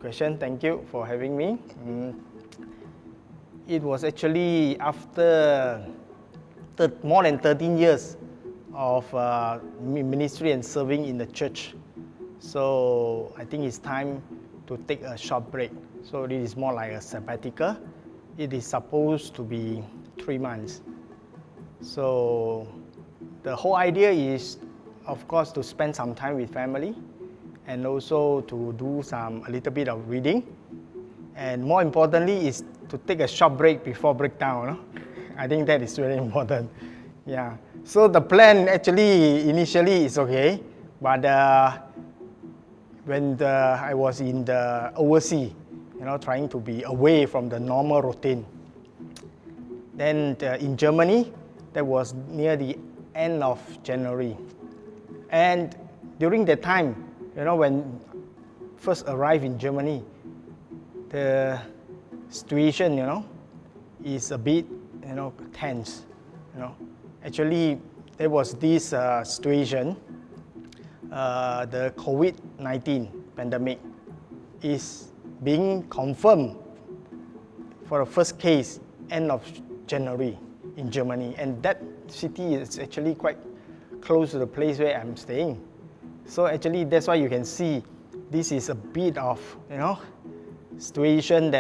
question. Thank you for having me. It was actually after more than 13 years of ministry and serving in the church. So I think it's time to take a short break. So this is more like a sabbatical. It is supposed to be 3 months. So the whole idea is, of course, to spend some time with family and also to do a little bit of reading. And more importantly is to take a short break before breakdown. No? I think that is very important. Yeah. So the plan actually initially is okay, but when I was in the overseas, trying to be away from the normal routine. Then in Germany, that was near the end of January. And during that time, when first arrived in Germany, the situation, is a bit, tense. Actually, there was this situation. The COVID-19 pandemic is being confirmed for the first case end of January in Germany, and that city is actually quite close to the place where I'm staying. So actually, that's why you can see this is a bit of, situation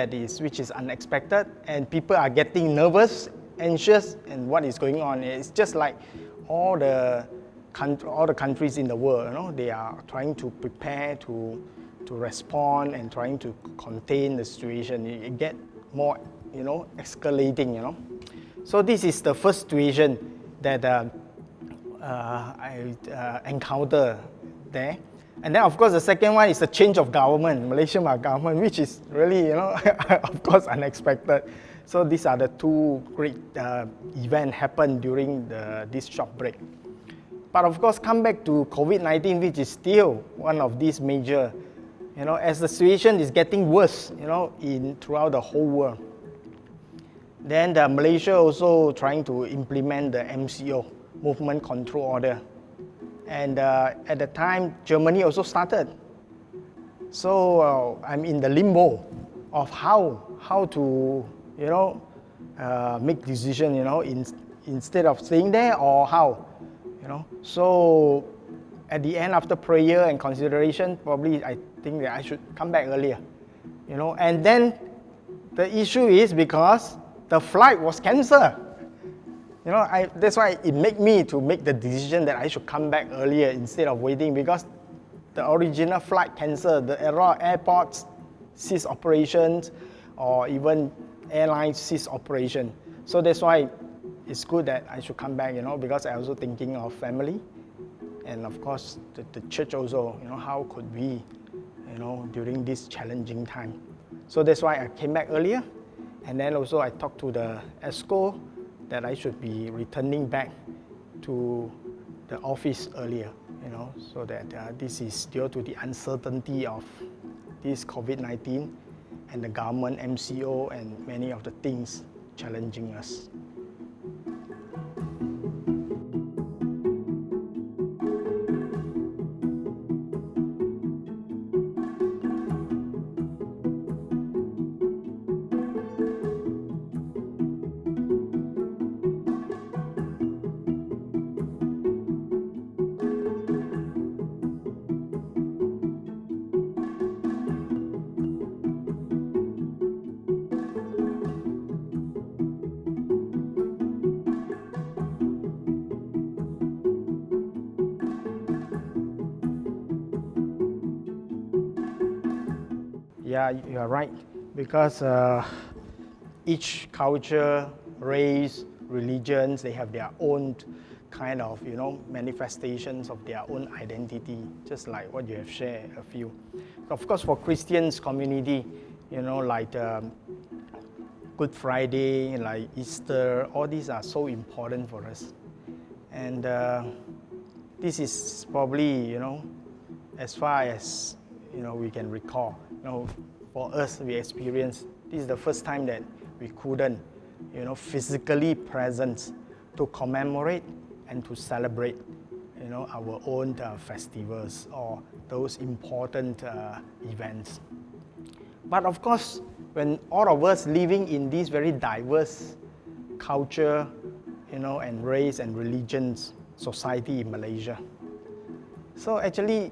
which is unexpected, and people are getting nervous, anxious, and what is going on. It's just like all the countries in the world, they are trying to prepare to respond and trying to contain the situation. It get more, escalating, So this is the first situation that I encountered there. And then, of course, the second one is the change of government, Malaysian government, which is really, of course, unexpected. So these are the two great events happened during this short break. But of course, come back to COVID-19, which is still one of these major, as the situation is getting worse, throughout the whole world. Then Malaysia also trying to implement the MCO, Movement Control Order. And at the time, Germany also started. So I'm in the limbo of how to, make decision, instead of staying there or how, So at the end, after prayer and consideration, probably I think that I should come back earlier, And then the issue is because the flight was cancelled. That's why it made me to make the decision that I should come back earlier instead of waiting, because the original flight cancelled, the airports cease operations, or even airlines cease operation. So that's why it's good that I should come back, because I also thinking of family, and of course the church also, how could we, during this challenging time. So that's why I came back earlier, and then also I talked to the ESCO that I should be returning back to the office earlier, so that this is due to the uncertainty of this COVID-19 and the government MCO and many of the things challenging us. Yeah, you are right, because each culture, race, religions, they have their own kind of, manifestations of their own identity, just like what you have shared a few. Of course, for Christians community, like Good Friday, like Easter, all these are so important for us. And this is probably, as far as, we can recall. For us, we experienced, this is the first time that we couldn't, physically present to commemorate and to celebrate, our own festivals or those important events. But of course, when all of us living in this very diverse culture, and race and religions society in Malaysia, so actually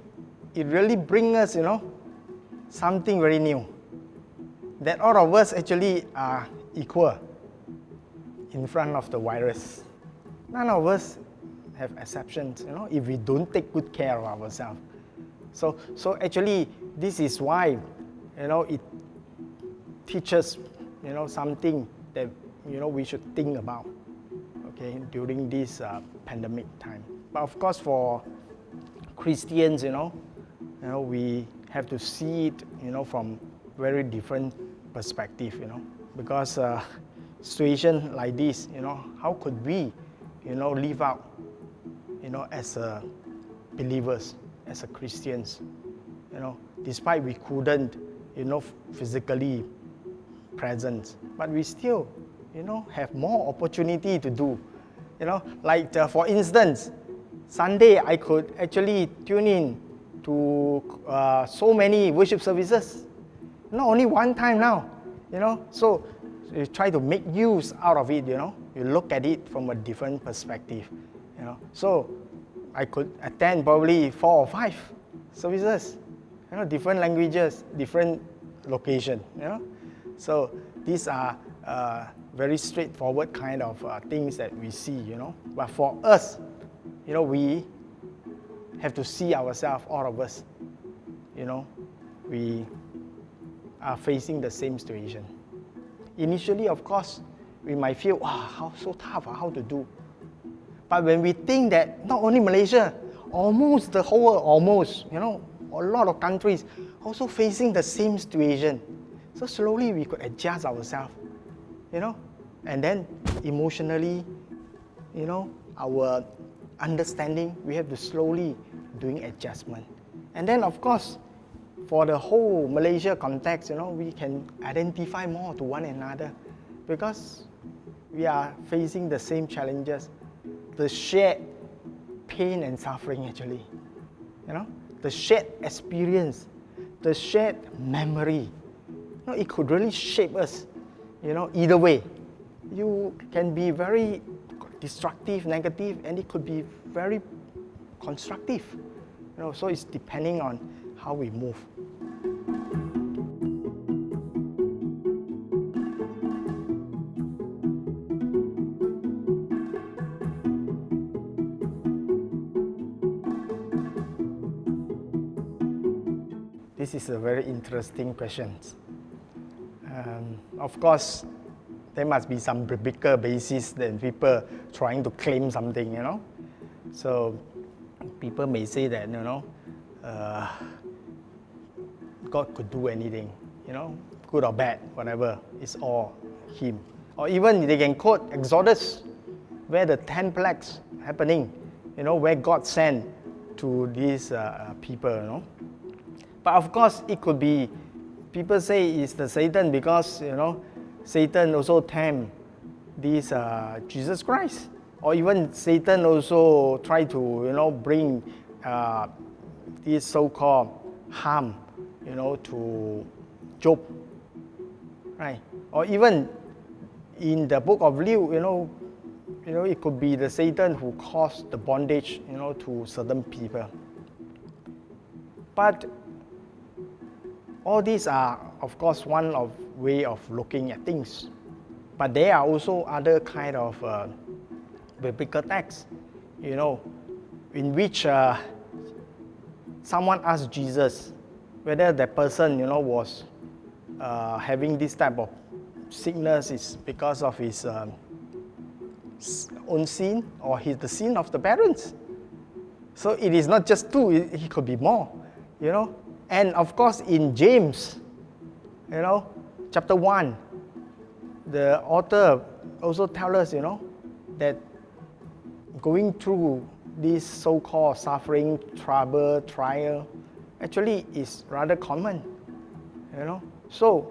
it really brings us, something very new. That all of us actually are equal in front of the virus. None of us have exceptions, if we don't take good care of ourselves. So actually, this is why, it teaches, something that, we should think about, okay, during this pandemic time. But of course, for Christians, we have to see it, from very different perspective, because situation like this, how could we, live out, as a believers, as a Christians, despite we couldn't, physically present, but we still, have more opportunity to do, like for instance, Sunday I could actually tune in to so many worship services, not only one time now, so you try to make use out of it, you look at it from a different perspective, so I could attend probably 4 or 5 services, different languages, different location, so these are very straightforward kind of things that we see, but for us, we have to see ourselves, all of us, we are facing the same situation. Initially, of course, we might feel, wow, how so tough, how to do. But when we think that not only Malaysia, almost the whole world, a lot of countries also facing the same situation. So slowly we could adjust ourselves, and then emotionally, our understanding, we have to slowly doing adjustment. And then of course, for the whole Malaysia context, we can identify more to one another because we are facing the same challenges, the shared pain and suffering actually, the shared experience, the shared memory. It could really shape us, either way. You can be very destructive, negative, and it could be very constructive. So it's depending on how we move. This is a very interesting question. Of course, there must be some biblical basis than people trying to claim something, So people may say that, God could do anything, good or bad, whatever, it's all Him. Or even they can quote Exodus, where the 10 plagues happening, where God sent to these people, But of course, it could be, people say it's the Satan because, Satan also tempt this Jesus Christ. Or even Satan also try to, bring this so-called harm, to Job, right? Or even in the book of Luke, it could be the Satan who caused the bondage, to certain people. But all these are, of course, one of way of looking at things. But there are also other kind of biblical texts, in which someone asked Jesus whether that person, was having this type of sickness is because of his own sin or the sin of the parents. So it is not just 2, it could be more, And of course, in James, chapter 1, the author also tells us, that going through this so-called suffering, trouble, trial, actually is rather common, So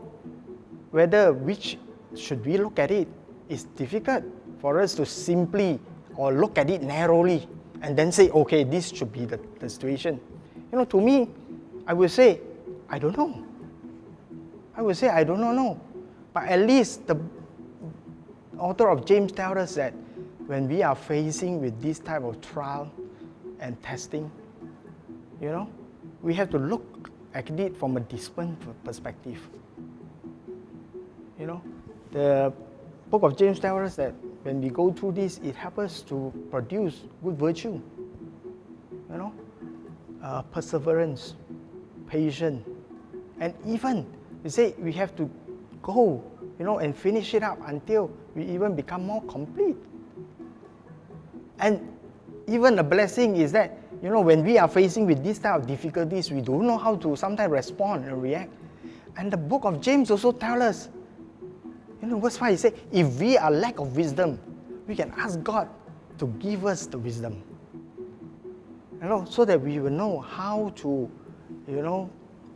whether which should we look at it is difficult for us to simply or look at it narrowly and then say, okay, this should be the situation. To me, I would say, I don't know. I would say, I do not know. But at least the author of James tells us that when we are facing with this type of trial and testing, we have to look at it from a different perspective. The book of James tells us that when we go through this, it helps us to produce good virtue, perseverance, patience, and even we say we have to go, and finish it up until we even become more complete. And even a blessing is that, when we are facing with this type of difficulties, we don't know how to sometimes respond and react. And the book of James also tells us, verse 5, he says, if we are lack of wisdom, we can ask God to give us the wisdom. So that we will know how to,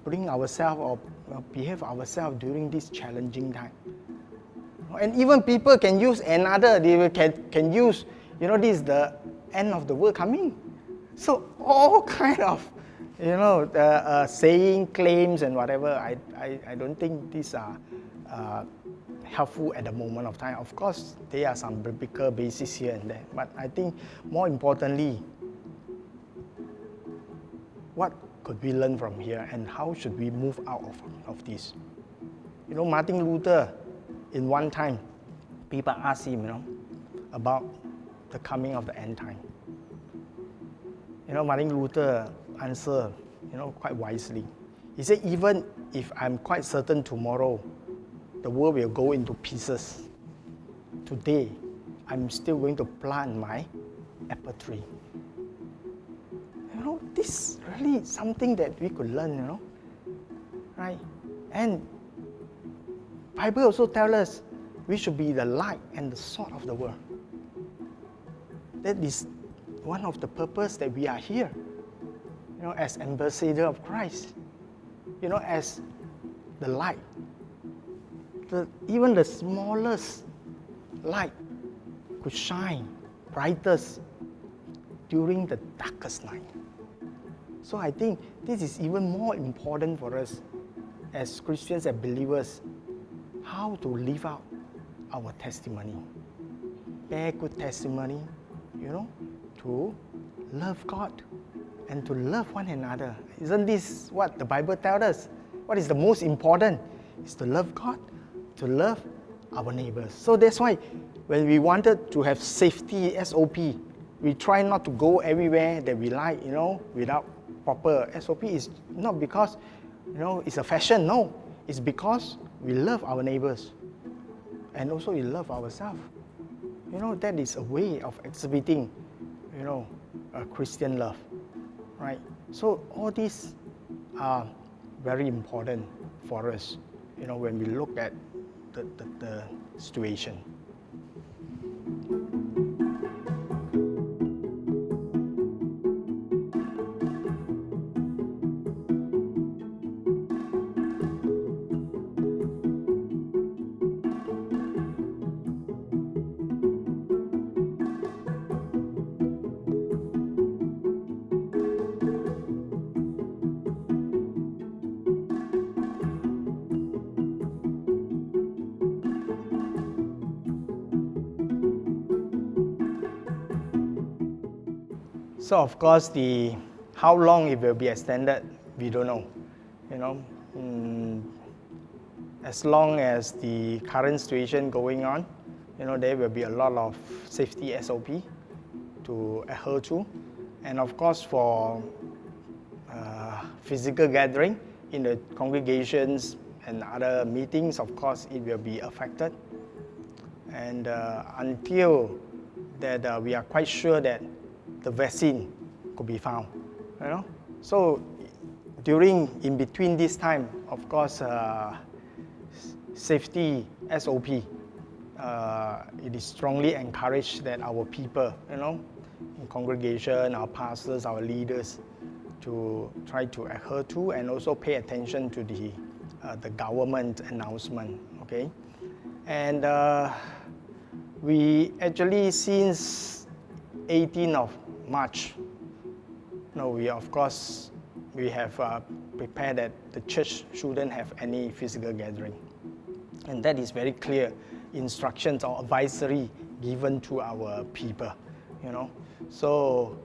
bring ourselves or behave ourselves during this challenging time. And even people can use they can use, this is the end of the world coming. So all kind of, saying, claims and whatever, I don't think these are helpful at the moment of time. Of course, there are some biblical basis here and there, but I think more importantly, what could we learn from here and how should we move out of this? Martin Luther, in one time, people asked him, about the coming of the end time. Martin Luther answered, quite wisely. He said, even if I'm quite certain tomorrow the world will go into pieces, today I'm still going to plant my apple tree. This is really something that we could learn, right? And Bible also tells us we should be the light and the salt of the world. That is one of the purpose that we are here, as ambassador of Christ, as the light. Even the smallest light could shine brightest during the darkest night. So I think this is even more important for us as Christians and believers, how to live out our testimony. Bear good testimony, to love God and to love one another. Isn't this what the Bible tells us? What is the most important? Is to love God, to love our neighbors. So that's why when we wanted to have safety SOP, we try not to go everywhere that we like, without proper SOP. Is not because, it's a fashion. No, it's because we love our neighbors and also we love ourselves. That is a way of exhibiting, a Christian love, right? So all these are very important for us, when we look at the situation. So of course, how long it will be extended, we don't know. As long as the current situation going on, there will be a lot of safety SOP to adhere to, and of course for physical gathering in the congregations and other meetings, of course it will be affected. And until that we are quite sure that the vaccine could be found, So in between this time, of course, safety SOP, it is strongly encouraged that our people, in congregation, our pastors, our leaders, to try to adhere to and also pay attention to the government announcement, okay? And we actually, since 18th of March, we of course we have prepared that the church shouldn't have any physical gathering. And that is very clear instructions or advisory given to our people, So,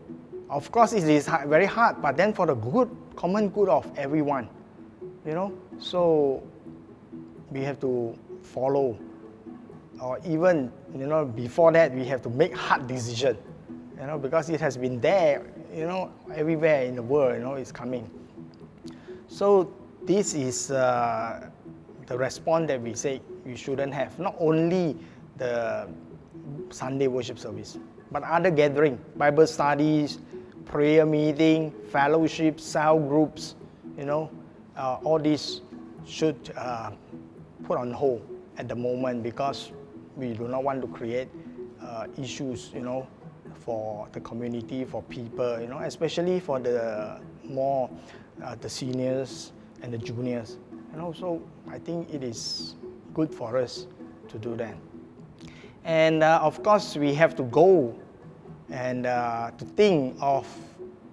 of course, it is very hard, but then for the common good of everyone, So, we have to follow, or even, before that, we have to make hard decision, because it has been there, everywhere in the world, it's coming. So, this is the response that we say we shouldn't have. Not only the Sunday worship service, but other gathering, Bible studies, prayer meeting, fellowship, cell groups, all these should put on hold at the moment, because we do not want to create issues, for the community, for people, especially for the more the seniors and the juniors. So I think it is good for us to do that. And of course, we have to go and to think of,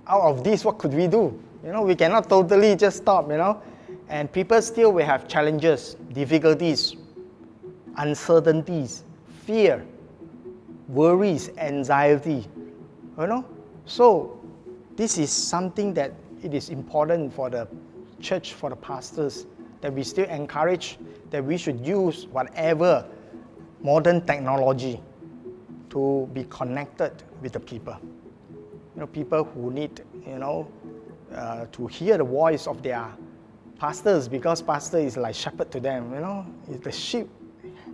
out of this, what could we do? We cannot totally just stop, And people still will have challenges, difficulties, uncertainties, fear, worries, anxiety, So this is something that it is important for the church, for the pastors, that we still encourage that we should use whatever modern technology to be connected with the people. People who need, to hear the voice of their pastors, because pastor is like shepherd to them, The sheep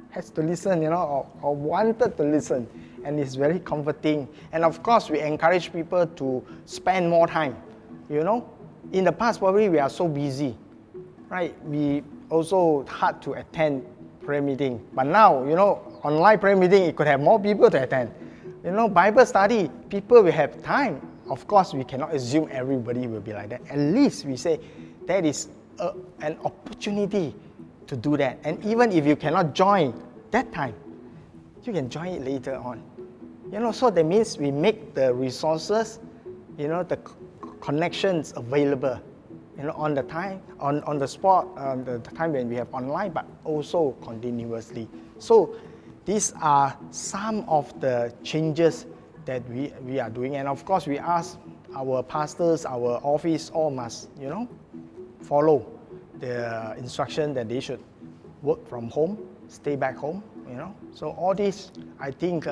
has to listen, or wanted to listen, and it's very comforting. And of course, we encourage people to spend more time, In the past, probably we are so busy, right? We also hard to attend prayer meeting. But now, online prayer meeting, it could have more people to attend. Bible study, people will have time. Of course, we cannot assume everybody will be like that. At least we say that is an opportunity to do that. And even if you cannot join that time, you can join it later on. So that means we make the resources, the connections available, on the time, on the spot, the time when we have online, but also continuously. So these are some of the changes that we are doing. And of course, we ask our pastors, our office, all must, follow the instruction that they should work from home, stay back home, So all this, I think,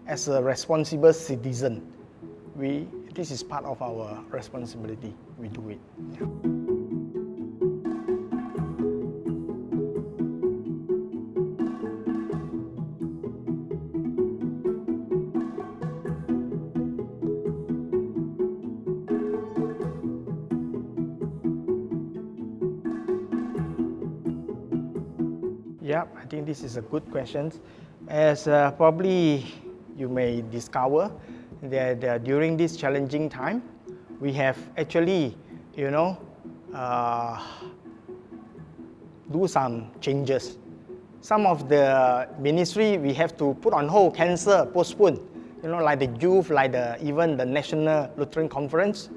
as a responsible citizen, this is part of our responsibility. We do it. Yeah, I think this is a good question. As probably you may discover that during this challenging time, we have actually, do some changes. Some of the ministry we have to put on hold, cancel, postpone. Like the youth, like even the National Lutheran Conference.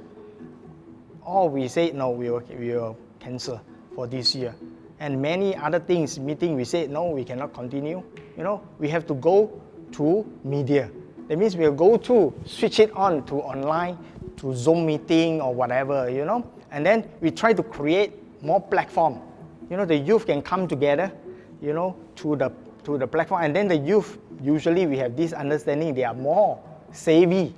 Or we say no, we will cancel for this year. And many other things, meeting, we say no, we cannot continue. We have to go to media. That means we'll go to switch it on to online, to Zoom meeting or whatever, And then we try to create more platform. The youth can come together, to the platform. And then the youth, usually we have this understanding, they are more savvy,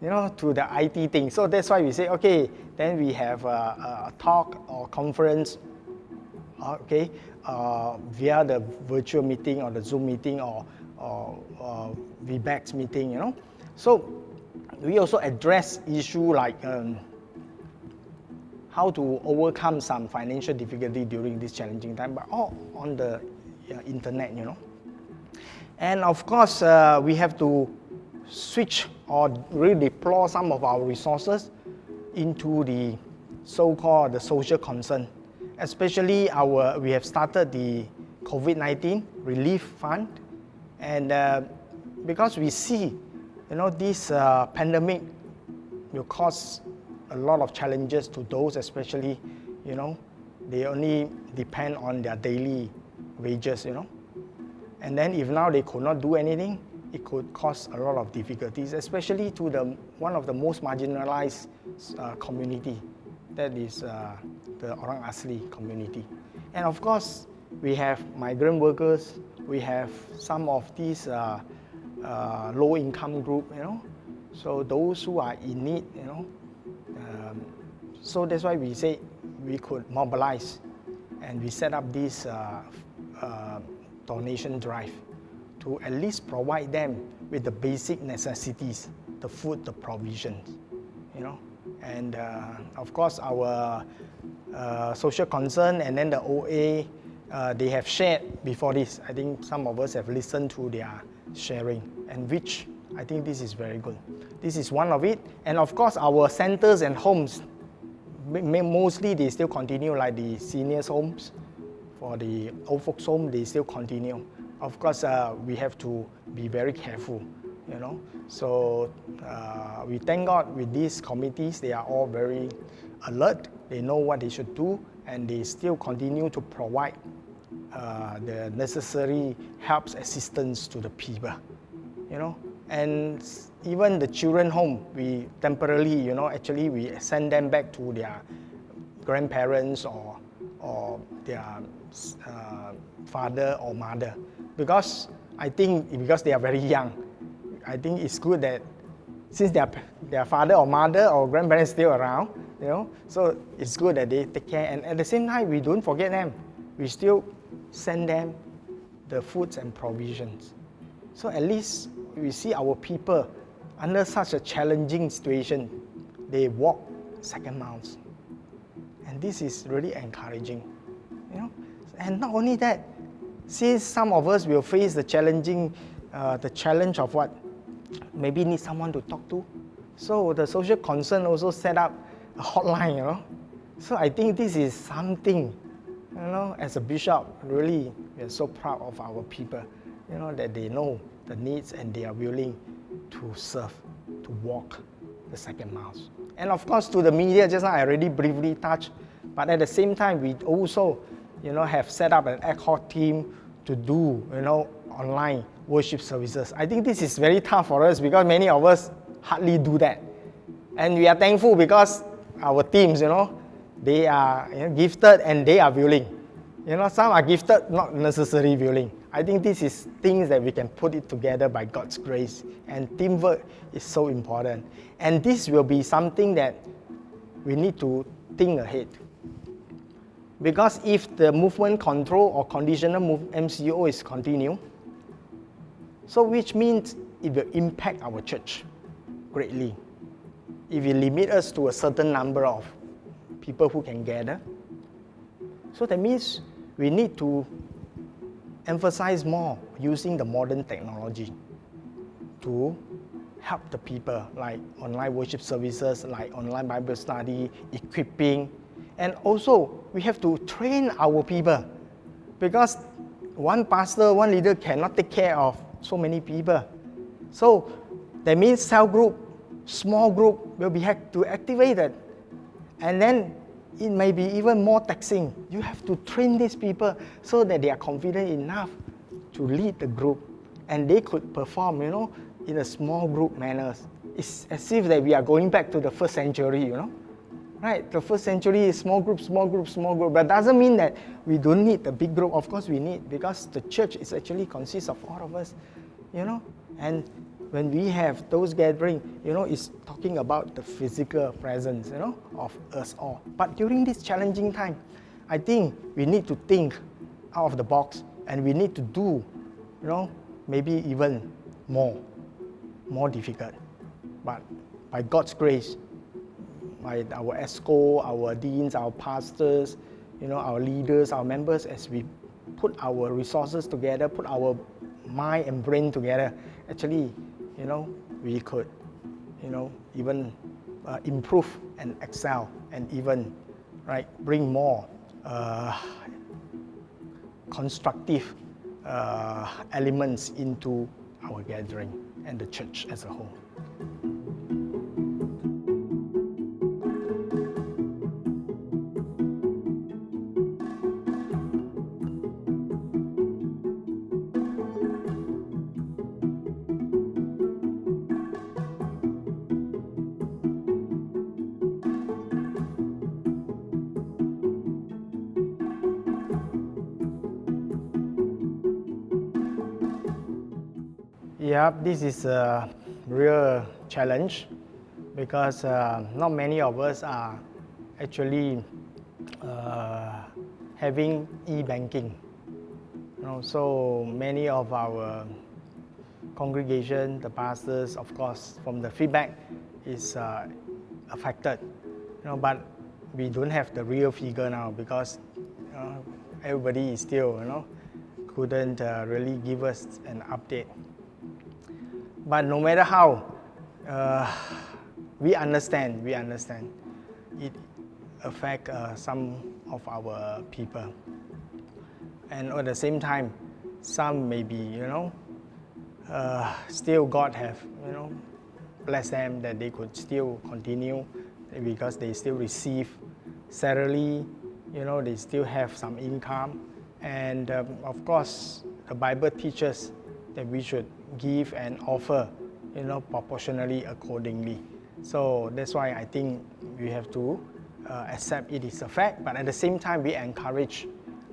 to the IT thing. So that's why we say, okay, then we have a talk or conference, via the virtual meeting or the Zoom meeting or VBAX meeting, So we also address issue like how to overcome some financial difficulty during this challenging time, but all on the internet, And of course, we have to switch or redeploy some of our resources into the so-called the social concern. Especially we have started the COVID-19 relief fund, and because we see, this pandemic will cause a lot of challenges to those, especially, they only depend on their daily wages, And then if now they could not do anything, it could cause a lot of difficulties, especially to one of the most marginalized community, that is the Orang Asli community. And of course, we have migrant workers, we have some of these low-income group, So those who are in need, so that's why we say we could mobilize, and we set up this donation drive to at least provide them with the basic necessities, the food, the provisions, And of course, our social concern and then the OA, they have shared before this. I think some of us have listened to their sharing, and which I think this is very good. This is one of it. And of course, our centers and homes, mostly they still continue, like the seniors' homes, for the old folks' home, they still continue. Of course, we have to be very careful, So we thank God with these committees, they are all very alert. They know what they should do, and they still continue to provide the necessary helps, assistance to the people, And even the children home, we temporarily, actually we send them back to their grandparents or their father or mother, because I think because they are very young, I think it's good that since their father or mother or grandparents still around, so it's good that they take care, and at the same time we don't forget them. We still send them the foods and provisions. So at least we see our people under such a challenging situation, they walk second miles. And this is really encouraging, And not only that, since some of us will face the challenge of what? Maybe need someone to talk to. So the social concern also set up a hotline, So I think this is something, as a bishop, really, we are so proud of our people, that they know the needs and they are willing to serve, to walk the second miles. And of course, to the media, just now I already briefly touched, but at the same time, we also, have set up an ad hoc team to do, online worship services. I think this is very tough for us because many of us hardly do that. And we are thankful because our teams, they are gifted and they are willing. Some are gifted, not necessarily willing. I think this is things that we can put it together by God's grace, and teamwork is so important. And this will be something that we need to think ahead. Because if the movement control or conditional MCO is continued, so which means it will impact our church greatly. If it limits us to a certain number of people who can gather, so that means we need to emphasize more using the modern technology to help the people, like online worship services, like online Bible study, equipping. And also, we have to train our people, because one pastor, one leader cannot take care of so many people. So that means cell group, small group will be activated. And then it may be even more taxing. You have to train these people so that they are confident enough to lead the group, and they could perform, in a small group manner. It's as if that we are going back to the first century, Right? The first century is small group. But doesn't mean that we don't need the big group. Of course we need, because the church is actually consists of all of us, And when we have those gatherings, it's talking about the physical presence, of us all. But during this challenging time, I think we need to think out of the box, and we need to do, maybe even more difficult. But by God's grace, by our ESCO, our deans, our pastors, our leaders, our members, as we put our resources together, put our mind and brain together, actually, we could, even improve and excel, and even, bring more constructive elements into our gathering and the church as a whole. Yeah, this is a real challenge because not many of us are actually having e-banking. So many of our congregation, the pastors, of course, from the feedback is affected. But we don't have the real figure now because everybody is still, couldn't really give us an update. But no matter how, we understand it affects some of our people. And at the same time, some maybe, still God have, blessed them that they could still continue because they still receive salary, they still have some income. And of course, the Bible teaches that we should give and offer, proportionally accordingly. So that's why I think we have to accept it is a fact, but at the same time, we encourage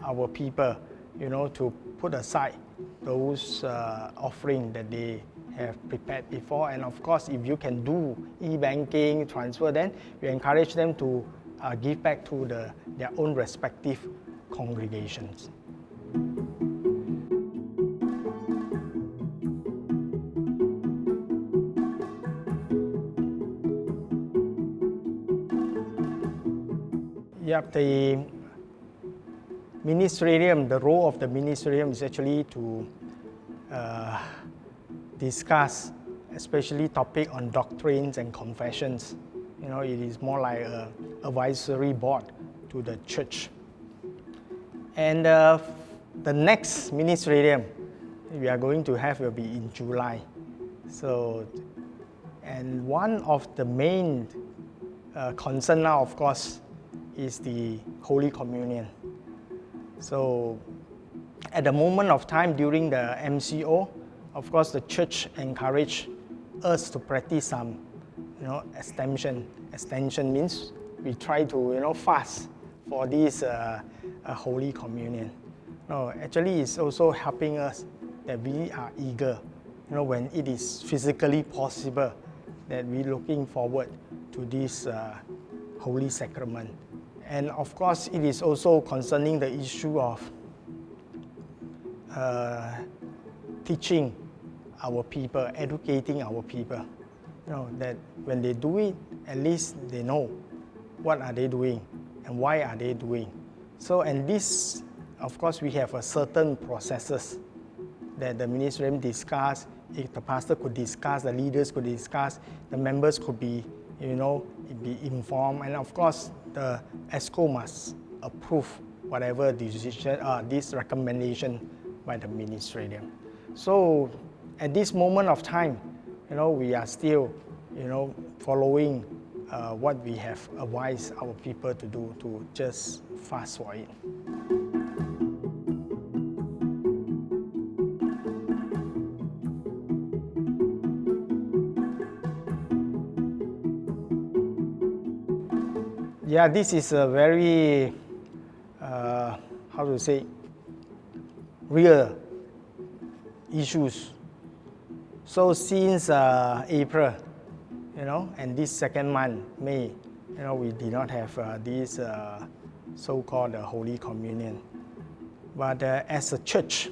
our people, to put aside those offerings that they have prepared before. And of course, if you can do e-banking transfer, then we encourage them to give back to their own respective congregations. Yep, the ministerium, the role of the ministerium is actually to discuss, especially topic on doctrines and confessions. It is more like an advisory board to the church. And the next ministerium we are going to have will be in July. So, and one of the main concern now, of course, is the Holy Communion. So at the moment of time during the MCO, of course the church encouraged us to practice some extension. Extension means we try to fast for this Holy Communion. No, actually it's also helping us that we are eager, when it is physically possible, that we're looking forward to this Holy Sacrament. And of course, it is also concerning the issue of teaching our people, educating our people, that when they do it, at least they know what are they doing and why are they doing. So, and this, of course, we have a certain processes that the ministerium discuss. If the pastor could discuss, the leaders could discuss, the members could be, be informed, and of course, the ESCO must approve whatever decision, this recommendation by the ministerium. So at this moment of time, we are still, following what we have advised our people to do, to just fast for it. Yeah, this is a very, real issues. So since April, and this second month, May, we did not have this so-called Holy Communion. But as a church,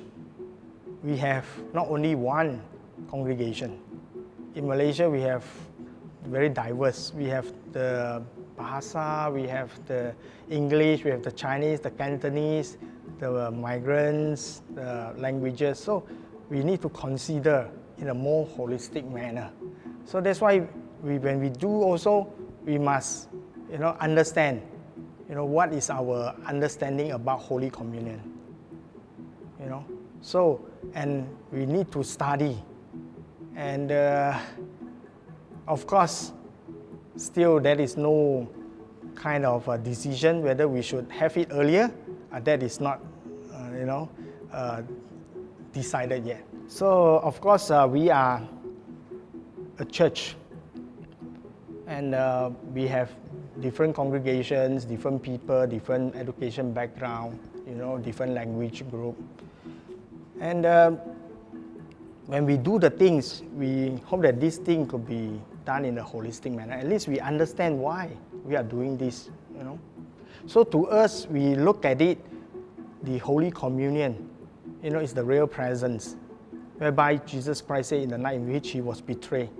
we have not only one congregation. In Malaysia, we have very diverse. We have the Bahasa, we have the English, we have the Chinese, the Cantonese, the migrants, the languages. So we need to consider in a more holistic manner. So that's why when we do also, we must understand what is our understanding about Holy Communion. So, and we need to study. And of course, still, there is no kind of a decision whether we should have it earlier. That is not, decided yet. So, of course, we are a church, and we have different congregations, different people, different education background, different language group. And when we do the things, we hope that this thing could be done in a holistic manner. At least we understand why we are doing this, you know. So to us, we look at it, the Holy Communion, you know, is the real presence, whereby Jesus Christ said in the night in which he was betrayed,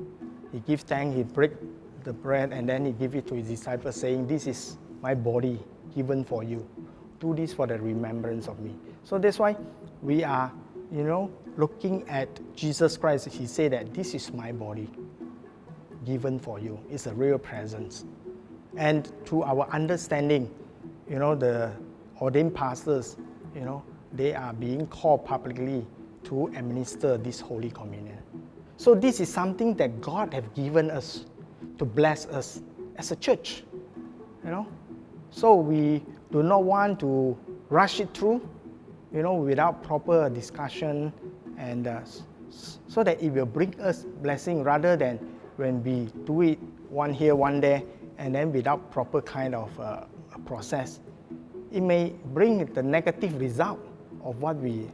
he gives thanks, he breaks the bread, and then he gives it to his disciples, saying, "This is my body given for you. Do this for the remembrance of me." So that's why we are, you know, looking at Jesus Christ. He said that this is my body given for you. It's a real presence. And to our understanding, you know, the ordained pastors, you know, they are being called publicly to administer this Holy Communion. So this is something that God has given us to bless us as a church, you know. So we do not want to rush it through, you know, without proper discussion, and so that it will bring us blessing, rather than when we do it one here, one there, and then without proper kind of a process. It may bring the negative result of what we,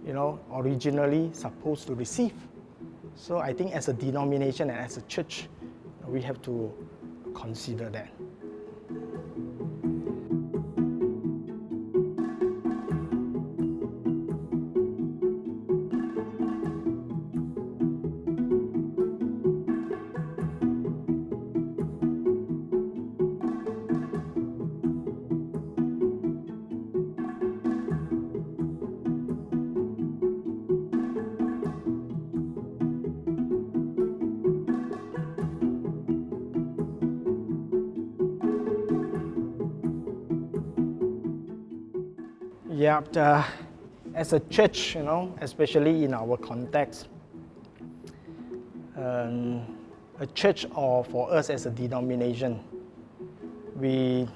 you know, originally supposed to receive. So I think as a denomination and as a church, we have to consider that. Yeah, as a church, you know, especially in our context, a church, or for us as a denomination, we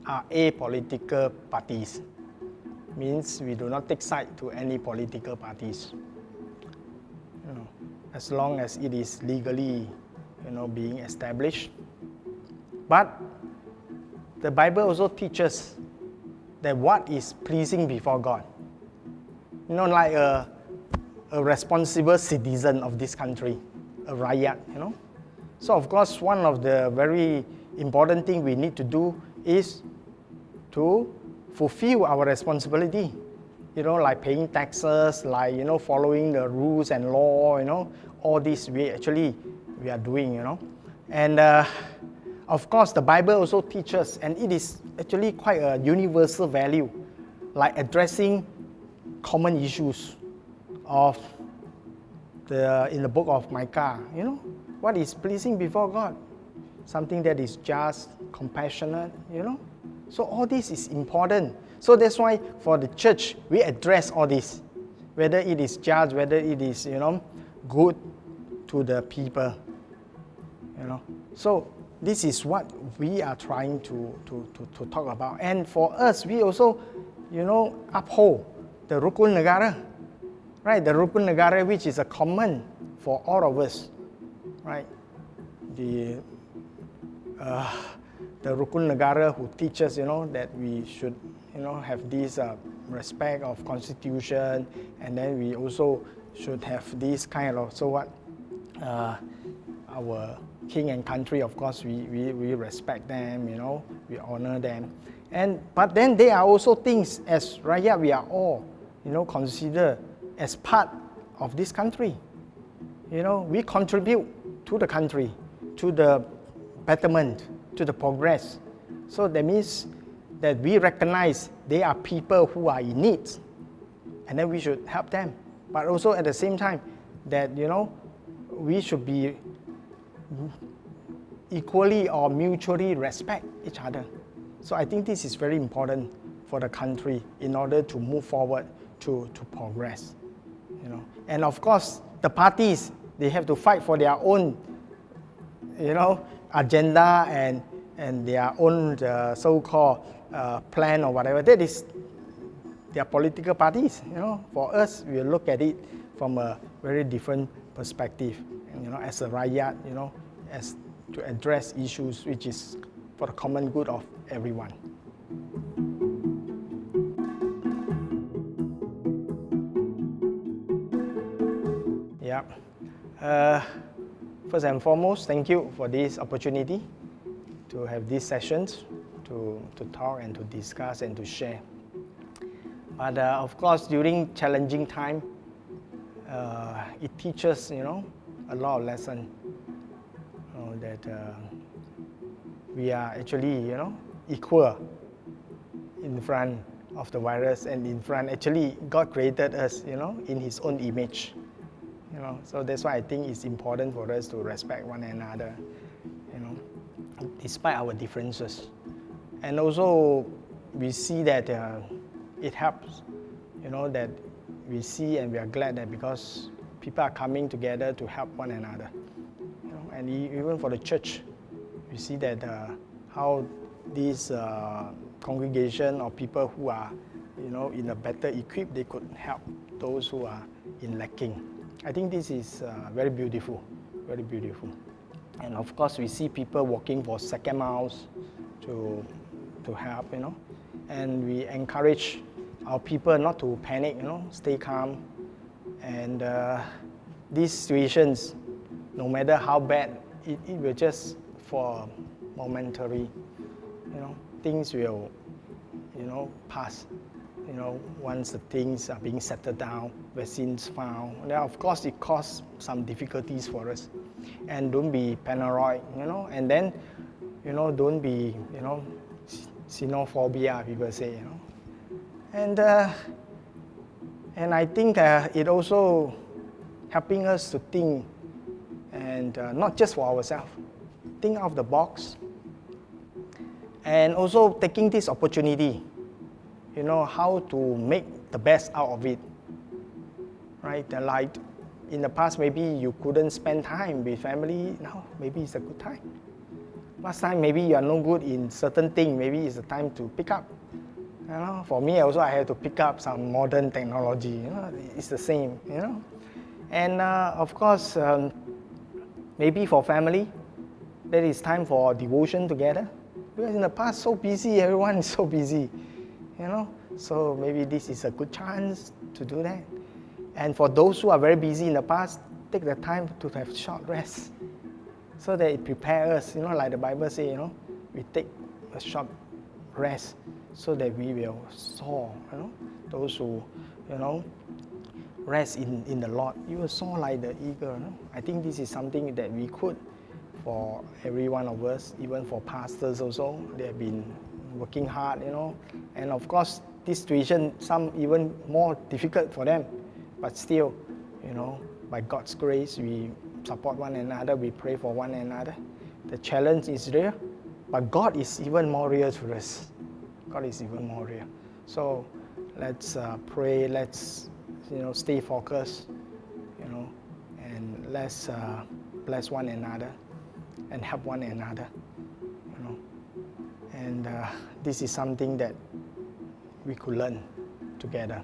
are apolitical parties. Means we do not take side to any political parties. You know, as long as it is legally, you know, being established. But the Bible also teaches that what is pleasing before God. You know, like a responsible citizen of this country, a rakyat, you know. So of course, one of the very important things we need to do is to fulfill our responsibility. You know, like paying taxes, like, you know, following the rules and law, you know, all this we are doing, you know. And of course, the Bible also teaches, and it is actually quite a universal value, like addressing common issues of in the book of Micah. You know, what is pleasing before God? Something that is just, compassionate, you know. So all this is important. So that's why for the church, we address all this, whether it is just, whether it is, you know, good to the people, you know. So this is what we are trying to talk about. And for us, we also, you know, uphold the Rukun Negara, right? The Rukun Negara, which is a common for all of us, right? The Rukun Negara who teaches, you know, that we should, you know, have this respect of Constitution, and then we also should have this kind of, so what, our king and country, of course, we respect them, you know, we honor them. But then there are also things, as Rakyat, we are all, you know, considered as part of this country. You know, we contribute to the country, to the betterment, to the progress. So that means that we recognize they are people who are in need, and then we should help them. But also at the same time, that, you know, we should be equally or mutually respect each other. So I think this is very important for the country in order to move forward, to progress, you know. And of course, the parties, they have to fight for their own, you know, agenda and their own so-called plan or whatever. That is their political parties, you know. For us, we look at it from a very different perspective, and, you know, as a rakyat, you know, as to address issues which is for the common good of everyone. Yeah. First and foremost, thank you for this opportunity to have these sessions, to talk and to discuss and to share. But of course, during challenging time, it teaches, a lot of lesson. That we are actually, equal in front of the virus, and in front, actually, God created us, in His own image. So that's why I think it's important for us to respect one another, despite our differences. And also, we see that it helps, that we see and we are glad that because people are coming together to help one another. And even for the church, we see that how this congregation or people who are, in a better equipped, they could help those who are in lacking. I think this is very beautiful, very beautiful. And of course, we see people walking for second miles to help, and we encourage our people not to panic, stay calm. And these situations, no matter how bad, it will just for momentary, things will, pass. Once the things are being settled down, vaccines found, then of course it caused some difficulties for us. And don't be paranoid, and then, don't be, xenophobia, people say, And I think it also helping us to think, and not just for ourselves, think out of the box, and also taking this opportunity, how to make the best out of it, right? Like in the past, maybe you couldn't spend time with family. Now, maybe it's a good time. Last time, maybe you are no good in certain thing. Maybe it's the time to pick up. For me, also, I had to pick up some modern technology. It's the same. And of course, maybe for family, there is time for devotion together. Because in the past, so busy, everyone is so busy. So maybe this is a good chance to do that. And for those who are very busy in the past, take the time to have short rest, so that it prepares us, like the Bible says, we take a short rest so that we will soar, those who, rest in the Lord, you will soar like the eagle. I think this is something that we could, for every one of us, even for pastors also, they have been working hard, and of course, this situation, some even more difficult for them, but still, by God's grace, we support one another, we pray for one another. The challenge is real, but God is even more real to us. God is even more real. So let's pray, let's, stay focused, and let's bless one another and help one another, And this is something that we could learn together.